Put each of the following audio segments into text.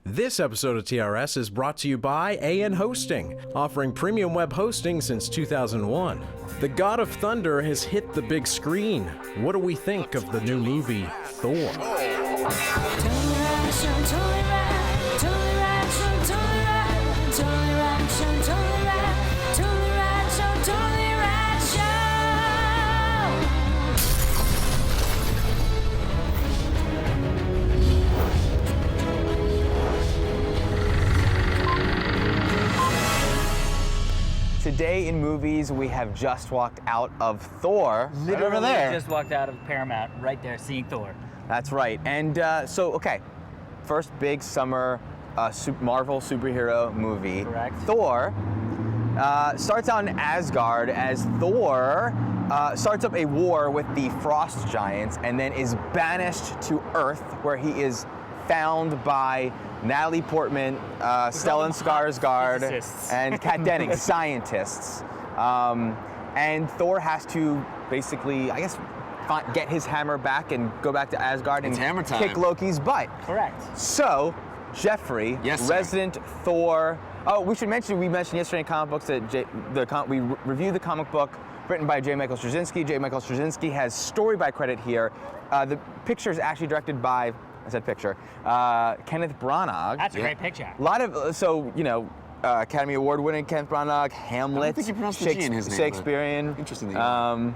This episode of TRS is brought to you by AN Hosting, offering premium web hosting since 2001. The God of Thunder has hit the big screen. What do we think of the new movie, Thor? Today in movies, we have just walked out of Thor. Literally right over there. just walked out of Paramount, right there, seeing Thor. That's right. And okay, first big summer Marvel superhero movie. Correct. Thor starts out in Asgard as Thor starts up a war with the Frost Giants and then is banished to Earth, where he is found by Natalie Portman, Stellan Skarsgård, and Kat Denning, scientists. And Thor has to basically, I guess, get his hammer back and go back to Asgard and kick Loki's butt. Correct. So, Jeffrey, resident Thor. Oh, we mentioned yesterday in comic books that we reviewed the comic book written by J. Michael Straczynski. J. Michael Straczynski has story by credit here. The picture is actually directed by, Kenneth Branagh. That's a great picture. A lot of, Academy Award winning Kenneth Branagh, Hamlet, I don't think you pronounced the G in his name, Shakespearean. Interesting. And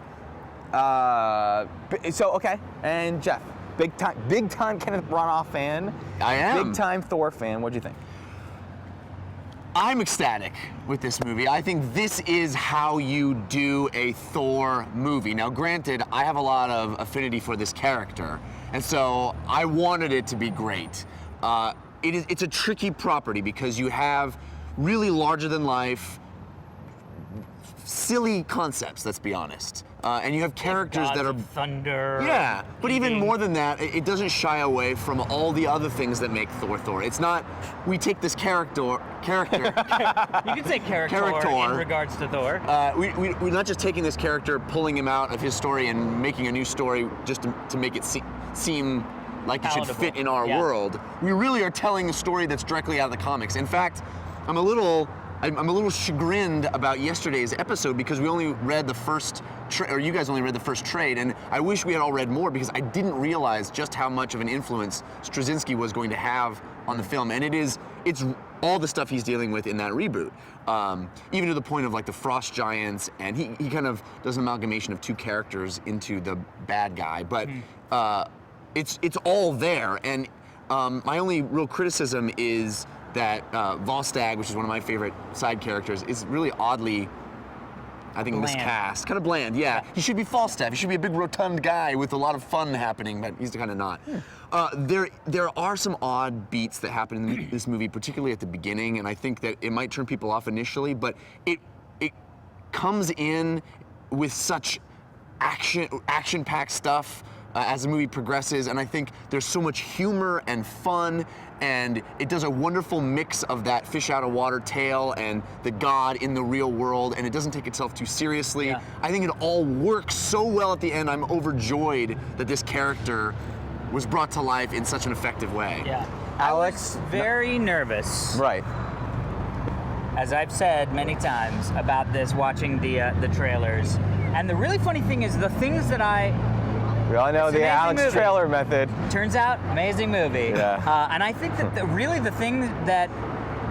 Jeff, big time Kenneth Branagh fan. I am. Big time Thor fan. What'd you think? I'm ecstatic with this movie. I think this is how you do a Thor movie. Now, granted, I have a lot of affinity for this character, and so I wanted it to be great. It's a tricky property because you have really larger than life, silly concepts, let's be honest. And you have characters that are thunder. Yeah, but even more than that, it doesn't shy away from all the other things that make Thor Thor. It's not, we take this character. You can say character in regards to Thor. We're not just taking this character, pulling him out of his story and making a new story just to make it seem like it should fit in our world. We really are telling a story that's directly out of the comics. In fact, I'm a little chagrined about yesterday's episode because we only read the first, or you guys only read the first trade, and I wish we had all read more because I didn't realize just how much of an influence Straczynski was going to have on the film, and it's all the stuff he's dealing with in that reboot, even to the point of like the Frost Giants, and he kind of does an amalgamation of two characters into the bad guy, but it's all there, and my only real criticism is that Volstagg, which is one of my favorite side characters, is really oddly, I think, miscast. Kind of bland, yeah. He should be Falstaff. He should be a big rotund guy with a lot of fun happening, but he's kind of not. There are some odd beats that happen in this movie, particularly at the beginning, and I think that it might turn people off initially, but it comes in with such action-packed stuff as the movie progresses, and I think there's so much humor and fun, and it does a wonderful mix of that fish out of water tale and the god in the real world, and it doesn't take itself too seriously. Yeah. I think it all works so well at the end. I'm overjoyed that this character was brought to life in such an effective way. Yeah. Alex? I was very nervous. Right. As I've said many times about this, watching the trailers. And the really funny thing is the things that we all know the Alex trailer method. Turns out, amazing movie. Yeah. And I think that really the thing that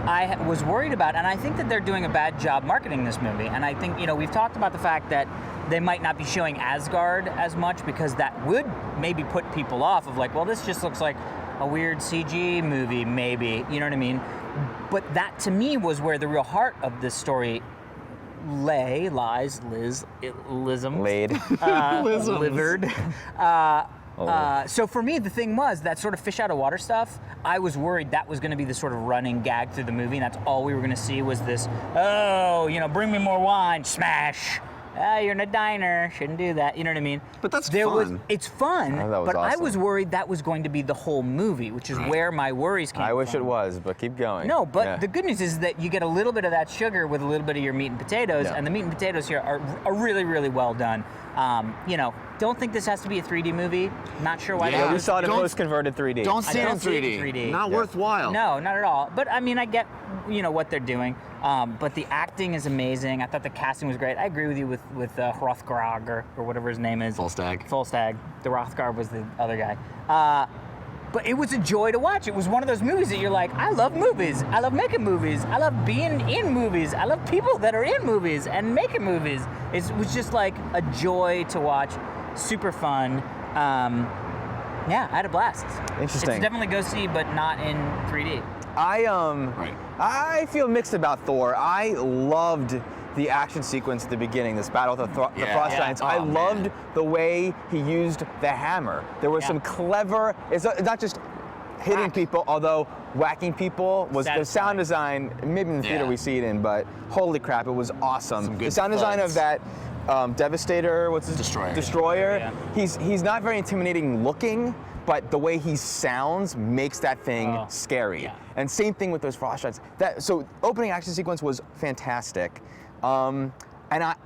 I was worried about, and I think that they're doing a bad job marketing this movie, and I think, we've talked about the fact that they might not be showing Asgard as much because that would maybe put people off of like, well, this just looks like a weird CG movie, maybe, you know what I mean? But that, to me, was where the real heart of this story lies, livered. So for me, the thing was that sort of fish out of water stuff. I was worried that was going to be the sort of running gag through the movie, and that's all we were going to see was this, bring me more wine, smash. you're in a diner, shouldn't do that. You know what I mean? But that's fun. It's fun, Oh, that was but I awesome. was worried that was going to be the whole movie, which is where my worries came from. I wish it was, but keep going. No, but Yeah. the good news is that you get a little bit of that sugar with a little bit of your meat and potatoes, Yeah. and the meat and potatoes here are really, really well done. You know, don't think this has to be a 3D movie. Not sure why. Yeah, that We was. saw it in Don't- post-converted 3D. Don't I see it in don't see it in 3D. 3D. Not Yeah. worthwhile. No, not at all. But I mean, I get, you know, what they're doing. But the acting is amazing. I thought the casting was great. I agree with you with Hrothgar or whatever his name is. Volstagg. Volstagg. The Hrothgar was the other guy. But it was a joy to watch. It was one of those movies that you're like, I love movies. I love making movies. I love being in movies. I love people that are in movies and making movies. It was just like a joy to watch. Super fun. Yeah, I had a blast. Interesting. It's definitely go see, but not in 3D. Right. I feel mixed about Thor. I loved the action sequence at the beginning, this battle with the Frost Yeah. Giants. Oh, I man. loved the way he used the hammer. There was Yeah. some clever, it's not just hitting Whack. people, although whacking people was the Satisfying. sound design, maybe in the theater Yeah. we see it in, but holy crap, it was awesome. Some good The sound design of thuds. that Devastator, what's his? Destroyer. Yeah. He's not very intimidating looking, but the way he sounds makes that thing Oh, scary. yeah. And same thing with those frost giants. So opening action sequence was fantastic. And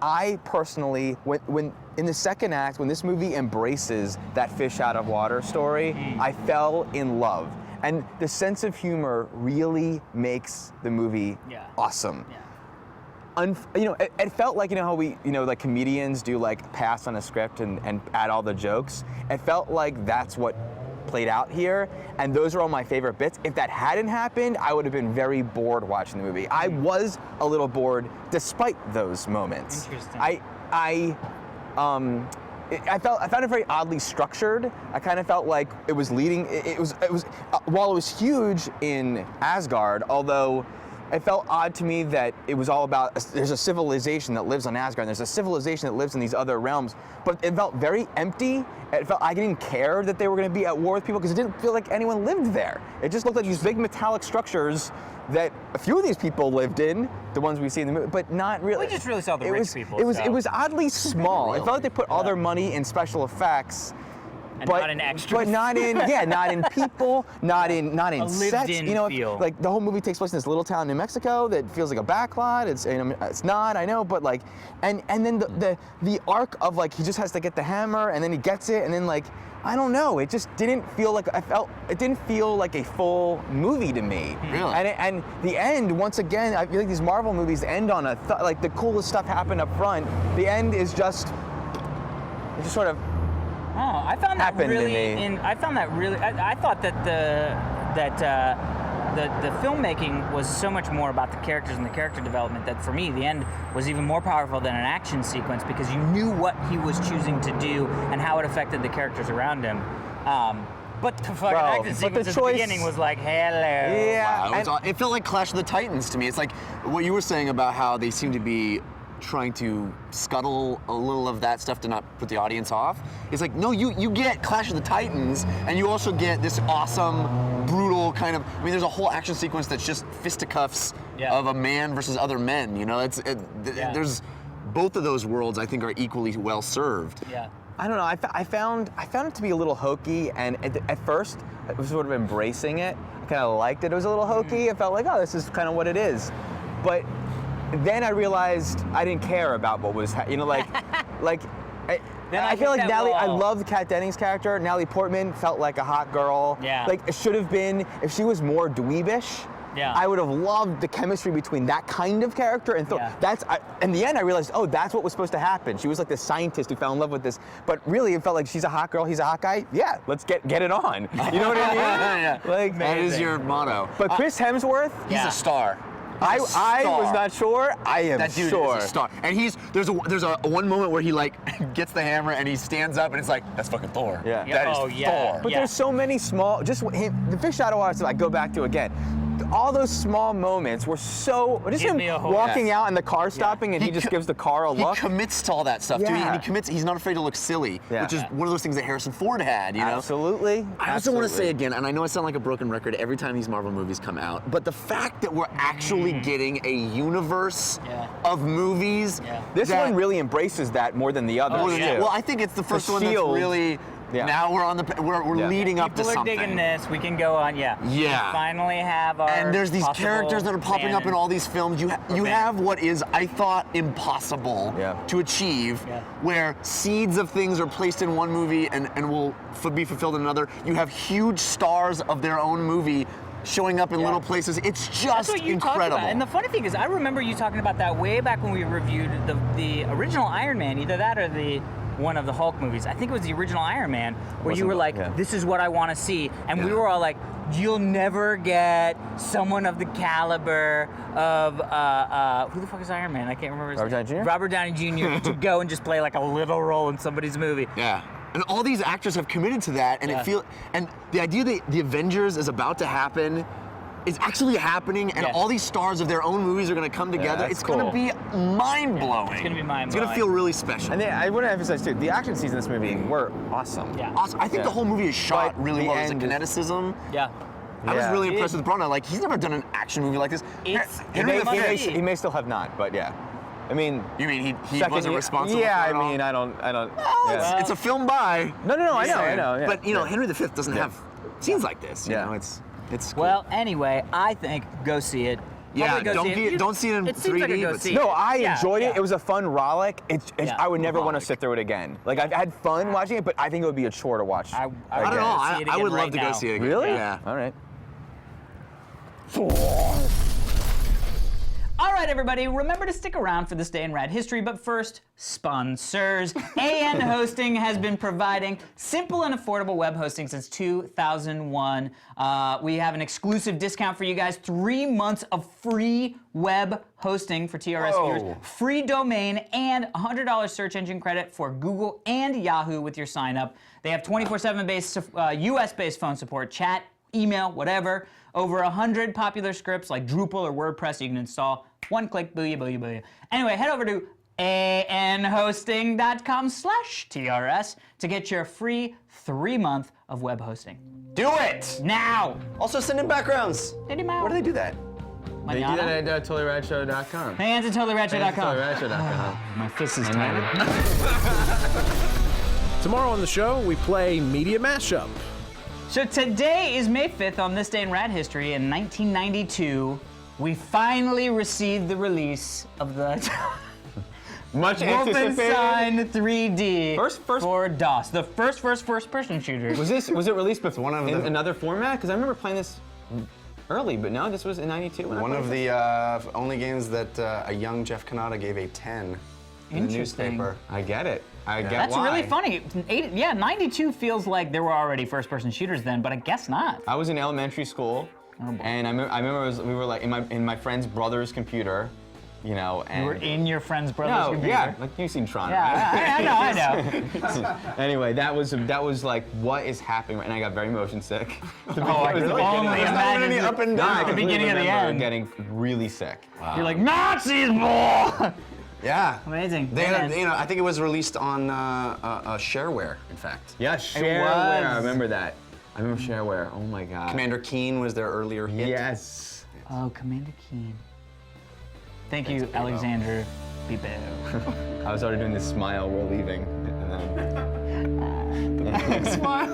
I personally, when in the second act, when this movie embraces that fish out of water story, I fell in love. And the sense of humor really makes the movie Yeah. awesome. Yeah. It felt like, how we, like comedians do like pass on a script and add all the jokes. It felt like that's what played out here, and those are all my favorite bits. If that hadn't happened, I would have been very bored watching the movie. I was a little bored despite those moments. Interesting. I found it very oddly structured. I kind of felt like it was leading. It was while it was huge in Asgard, although it felt odd to me that it was all about there's a civilization that lives on Asgard, and there's a civilization that lives in these other realms, but it felt very empty. It felt I didn't care that they were going to be at war with people because it didn't feel like anyone lived there. It just looked like these big metallic structures that a few of these people lived in, the ones we see in the movie, but not really. We just really saw the It rich was- people, It was so. it was oddly small. It felt like they put all their money in special effects. And not in extras. But not in people, not in A sets. lived-in feel. Like the whole movie takes place in this little town in New Mexico that feels like a backlot. It's not, I know, but like, and then the arc of like he just has to get the hammer and then he gets it and then like I don't know. It just didn't feel like it didn't feel like a full movie to me. Really? And the end, once again, I feel like these Marvel movies end on like the coolest stuff happened up front. The end is just sort of. Oh, I found that Happened to really. me. I found that really. I thought that the filmmaking was so much more about the characters and the character development that for me the end was even more powerful than an action sequence because you knew what he was choosing to do and how it affected the characters around him. But the fucking action sequence at the beginning was like, hello. Yeah. Wow, it felt like Clash of the Titans to me. It's like what you were saying about how they seem to be trying to scuttle a little of that stuff to not put the audience off. It's like, no, you get Clash of the Titans, and you also get this awesome, brutal kind of. I mean, there's a whole action sequence that's just fisticuffs of a man versus other men. There's both of those worlds. I think are equally well served. Yeah. I don't know. I found it to be a little hokey, and at first I was sort of embracing it. I kind of liked it. It was a little hokey. It felt like, oh, this is kind of what it is. But then I realized I didn't care about what was, Then I feel hit like that Natalie. I wall. loved Kat Dennings' character. Natalie Portman felt like a hot girl. Yeah. Like it should have been if she was more dweebish. Yeah. I would have loved the chemistry between that kind of character and Thor. Yeah. In the end, I realized, oh, that's what was supposed to happen. She was like this scientist who fell in love with this, but really, it felt like she's a hot girl, he's a hot guy. Yeah, let's get it on. You know what I mean? Yeah. Like That is your motto. But Chris Hemsworth, He's a star. I star. was not sure. I am That dude sure. is a star. And there's a one moment where he like gets the hammer and he stands up and it's like, that's fucking Thor. Yeah. That is Oh, yeah. Thor. But there's so many small, just him, the fish out of water stuff I go back to again. all those small moments were so. Just Give him me a horse. walking out and the car stopping, and he just gives the car a look. He commits to all that stuff, too. Yeah. And he's not afraid to look silly, which is one of those things that Harrison Ford had, you know? Absolutely. I also want to say again, and I know I sound like a broken record every time these Marvel movies come out, but the fact that we're actually getting a universe of movies. This one really embraces that more than the others. Well, I think it's the first one that's Shield. really. Now we're on the. We're leading up to People are something. digging this. We can go on. Yeah. Yeah. We finally have our. And there's these possible characters that are popping up in all these films. You have what is, I thought, impossible to achieve, where seeds of things are placed in one movie and will be fulfilled in another. You have huge stars of their own movie showing up in little places. It's just That's what you incredible. talked about. And the funny thing is, I remember you talking about that way back when we reviewed the original Iron Man, either that or one of the Hulk movies. I think it was the original Iron Man, where you were like, this is what I want to see. And we were all like, you'll never get someone of the caliber of, who the fuck is Iron Man? I can't remember his name. Robert Downey Jr.? Robert Downey Jr. to go and just play like a little role in somebody's movie. Yeah. And all these actors have committed to that, and and the idea that the Avengers is about to happen is actually happening, and all these stars of their own movies are going to come together. It's going to be mind-blowing. It's going to be mind-blowing. It's going to feel really special. And I want to emphasize too, the action scenes in this movie were awesome. Yeah. Awesome. I think the whole movie is shot But really the well. There's a end is- kineticism. Yeah. I was really impressed with Brona. Like, he's never done an action movie like this. Henry V. He may still have not, but yeah. I mean, You mean he second wasn't year- responsible Yeah, for it I all? mean, I don't. Well, it's a film by. No, I know. Yeah. But, you know, Henry V doesn't have scenes like this. You know, it's cool. Well, anyway, I think go see it. Yeah, Probably go don't see it in It seems like a 3D, go but see No, it. I enjoyed it. It was a fun rollick. I would never want to Rollick. sit through it again. Like, I've had fun watching it, but I think it would be a chore to watch. I I don't again. know. See it I again would right love to go now. see it again. Really? Yeah. All right. All right, everybody, remember to stick around for this day in rad history, but first, sponsors. AN Hosting has been providing simple and affordable web hosting since 2001. We have an exclusive discount for you guys, 3 months of free web hosting for TRS viewers, free domain, and $100 search engine credit for Google and Yahoo with your sign up. They have 24/7 US-based phone support, chat, email, whatever. Over 100 popular scripts like Drupal or WordPress you can install. One click, booyah, booyah, booyah. Anyway, head over to anhosting.com/TRS to get your free 3-month of web hosting. Do it! Now! Also send in backgrounds. Send him out. Where do they do that? They do Manana? that at TotallyRadShow.com. Hands at TotallyRatchet.com. TotallyRadShow.com. My fist is tired. Tomorrow on the show, we play Media Mashup. So today is May 5th. On this day in rad history, in 1992, we finally received the release of the Much anticipated. Wolfenstein 3D First- for DOS. The first person shooter. Was it released before One of in the- another format? Because I remember playing this early, but no, this was in '92. One of the only games that a young Jeff Kanata gave a 10 in the Interesting. newspaper. I get it. I get That's why. really funny. 92 feels like there were already first-person shooters then, but I guess not. I was in elementary school, and I remember we were like in my friend's brother's computer, you know. And You were in your friend's brother's no, computer. yeah, like you've seen Tron, Yeah, right? I know. Anyway, that was like, what is happening? And I got very motion sick. I can only imagine any up and down. the beginning of the end. Getting really sick. You're like, Nazis, boy! Yeah. Amazing. They had, Man. you know, I think it was released on shareware, in fact. Yeah, shareware. I was. remember that. I remember shareware. Oh my god. Commander Keen was their earlier hit. Yes. Oh, Commander Keen. Thank you, Alexander Bibo. I was already doing this smile while leaving. And then... Smile.